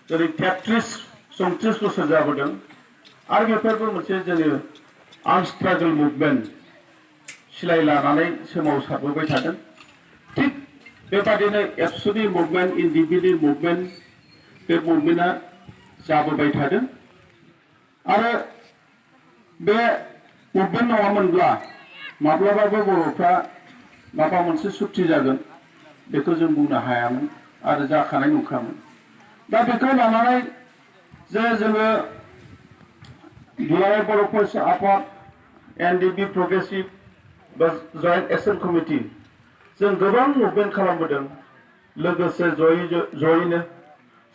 जेरै 33-34 बोसोर जाबोदों आरो बेफोरबो मोनसे जोंनि आनस्ट्रागल मुभमेन्ट सिलाय लानानै सोमावसारबोबाय थादों। थिग बेबादिनो एबसुनि मुभमेन्ट इन्डिभिडुवेल मुभमेन्ट बे मुभमेन्टआ जाबोबाय थादों आरो बे मुभमेन्ट नङामोनब्ला माब्लाबाबो बर'फ्रा माबा मोनसे सुक्ति जागोन बेखौ जों बुंनो हायामोन आरो जाखानाय नंखामोन। दा बेखौ लानानै जे जोङो दुलाराय बर' फरायसा आफाद एनडिपि प्रग्रेसिभ बा जयेन्ट एक्सन कमिटि जों गोबां मुभमेन्ट खालामबोदों लोगोसे जयैनो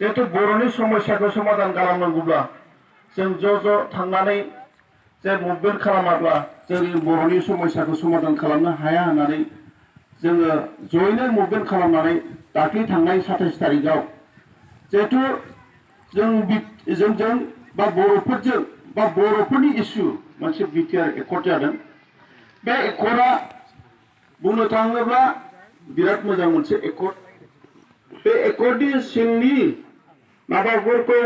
जिहेतु बर'नि समस्याखौ समाधान खालामनांगौब्ला जों ज' थांनानै जे मुभमेन्ट खालामाब्ला जोंनि बर'नि समस्याखौ समाधान खालामनो हाया होननानै जोङो जयैनो मुभमेन्ट खालामनानै दाख्लै थांनाय 27 तारिखआव जिहेतु जोंजों बा बर'फोरजों बा बर'फोरनि इस्यु मोनसे बिटिआर एकर्ड जादों। बे एकर्डआ बुंनो थाङोब्ला बिराद मोजां मोनसे एकर्ड। बे एकर्डनि सिंनि माबाफोरखौ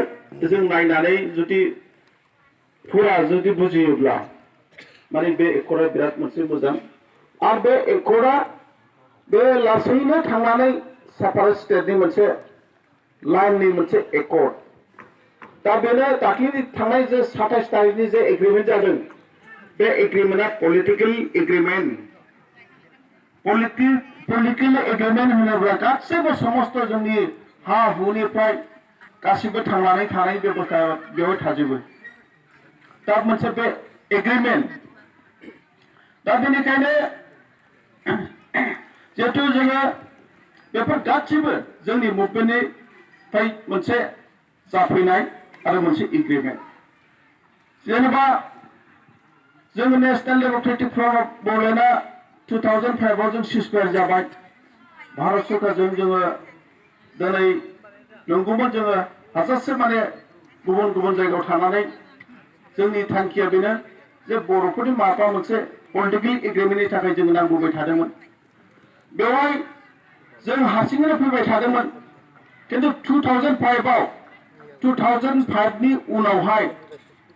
जों नायनानै जुदि फुरा जुदि बुजियोब्ला माने बे एकर्डआ बिराद मोनसे मोजां आरो बे एकर्डआ बे लासैनो थांनानै सेपारेट स्टेटनि मोनसे लाइननि मोनसे एकर्ड। दा बेनो दाख्लि थांनाय जे 27 तारिखनि जे एग्रिमेन्ट जादों बे एग्रिमेन्टआ पलिटिकेल एग्रिमेन्ट। पलिटिकेल एग्रिमेन्ट होनोब्ला गासैबो समस्त जोंनि हा हुनिफ्राय गासिबो थांनानै थानाय बेबस्था बेयाव थाजोबो। दा मोनसे बे एग्रिमेन्ट दा बेनिखायनो जिहेतु जोङो बेफोर गासिबो जोंनि मुभमेन्टनिफ्राय मोनसे जाफैनाय आरो मोनसे एग्रिमेन्ट। जेनेबा जोङो नेशनेल डेमोक्रेटिक फ्रन्ट अफ बड'लेण्डआ 2005 आव जों सिजफायार जाबाय भारत सरकारजों जोङो दिनै नंगौमोन जोङो हाजारसे माने गुबुन गुबुन जायगायाव थानानै जोंनि थांखिया बेनो जे बर'फोरनि माबा मोनसे पलिटिकेल एग्रिमेन्टनि थाखाय जों नांगौबाय थादोंमोन। बेवहाय जों हारसिङैनो फैबाय थादोंमोन किन्तु 2005 नि उनावहाय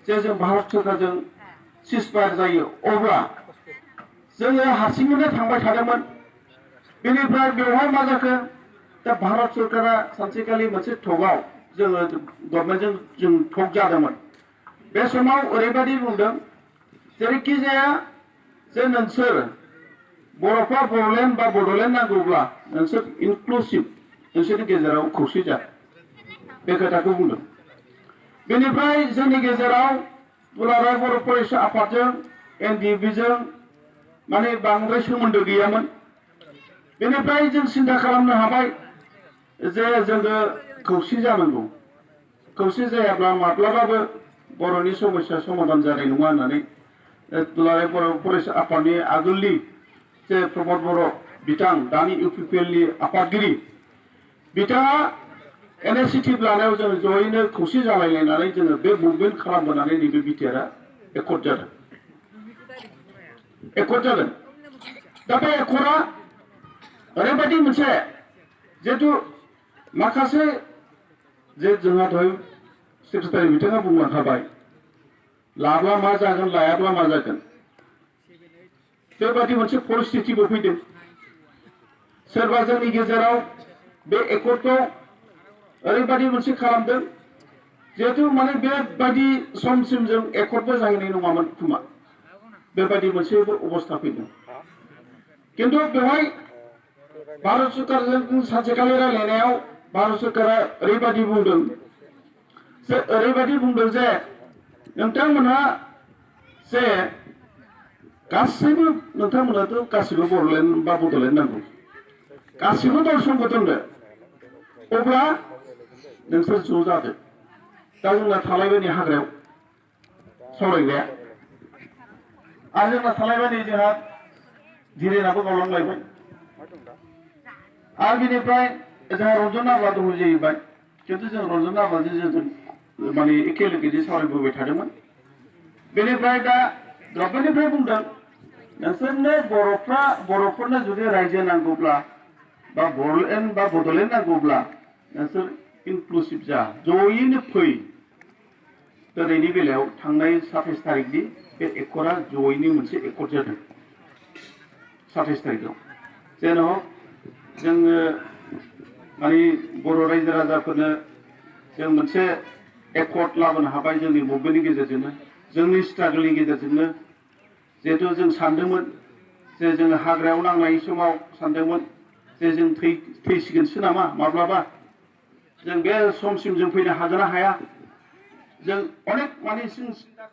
जे जों भारत सरकारजों सिजफायार जायो अब्ला जोङो हारसिङैनो थांबाय थादोंमोन। बेनिफ्राय बेवहाय मा जाखो दा भारत सरकारा सानसेखालि मोनसे थकआव जोङो गभर्नमेन्टजों जों थक जादोंमोन। बे समाव ओरैबायदि बुंदों जेरैखि जाया जे नोंसोर बर'फ्रा बड'लेण्ड बा बड'लेण्ड नांगौब्ला नोंसोर इनक्लुसिभ नोंसोरनि गेजेराव खौसे जा बे खोथाखौ बुंदों। बेनिफ्राय जोंनि गेजेराव दुलाराय बर' फरायसा आफादजों एनडिएफबिजों माने बांद्राय सोमोन्दो गैयामोन। बेनिफ्राय जों सिन्था खालामनो हाबाय जे जोङो खौसे जानांगौ। खौसे जायाब्ला माब्लाबाबो बर'नि समस्या समाधान जानाय नङा होननानै दुलाराय बर' फरायसा आफादनि आगोलनि जे प्रमद बर' बिथां दानि इउपिपिएलनि आफादगिरि बिथाङा इनिशिएटिभ लानायाव जों जयैनो खौसे जालायलायनानै जोङो बे मुभमेन्ट खालामबोनानै नैबे बिटिआरआ एकर्ड जादों। दा बे एकर्डआ ओरैबायदि मोनसे जिहेतु माखासे जे जोंहा दहाय सेक्रेटारि बिथाङा बुंलांखाबाय लाब्ला मा जागोन लायाब्ला मा जागोन बेबादि मोनसे परिस्थितिबो फैदों। सोरबा जोंनि गेजेराव बे एकर्डखौ ओरैबायदि मोनसे खालामदों जिहेतु माने बेबायदि समसिम जों एकर्डबो जाहैनाय नङामोन खोमा बेबायदि मोनसे अबस्था फैदों। किन्तु बेवहाय भारत सरकारजों सानसेखालि रायलायनायाव भारत सरकारा ओरैबायदि बुंदों जे नोंथांमोनहा जे गासैबो नोंथांमोनाथ' गासिबो बड'लेण्ड बा बड'लेण्ड नांगौ गासिबो दल संगठननो अब्ला नोंसोर ज' जादो। दा जोंना थालायबाय नै हाग्रायाव सावरायग्राया आरो जोंना थालायबाय नै जोंहा धीरेनाबो गावलांलायबाय आरो बिनिफ्राय जोंहा रन्जन नाब्ला दङ जाहैबाय। किन्तु जों रन्जन नाब्लाजों जों माने एखे लोगोजों सावरायबोबाय थादोंमोन। बेनिफ्राय दा गभर्नमेन्टनिफ्राय बुंदों नोंसोरनो बर'फोरनो जुदि रायजो नांगौब्ला बा बड'लेण्ड नांगौब्ला नोंसोर इनक्लुसिभ जा जयैनो फै दिनैनि बेलायाव थांनाय 27 तारिखनि बे एकर्डआ जयैनो मोनसे एकर्ड जादों 27 तारिखआव जेन' जोङो माने बर' रायजो राजाफोरनो जों मोनसे एकर्ड लाबोनो हाबाय जोंनि मुभमेन्टनि गेजेरजोंनो जोंनि स्ट्रागलनि गेजेरजोंनो जिहेतु जों सानदोंमोन जे जोङो हाग्रायाव नांनाय समाव सानदोंमोन जे जों थैसिगोनसो नामा माब्लाबा जों बे समसिम जों फैनो हागोन ना हाया जों अनेक माने जों सिन्था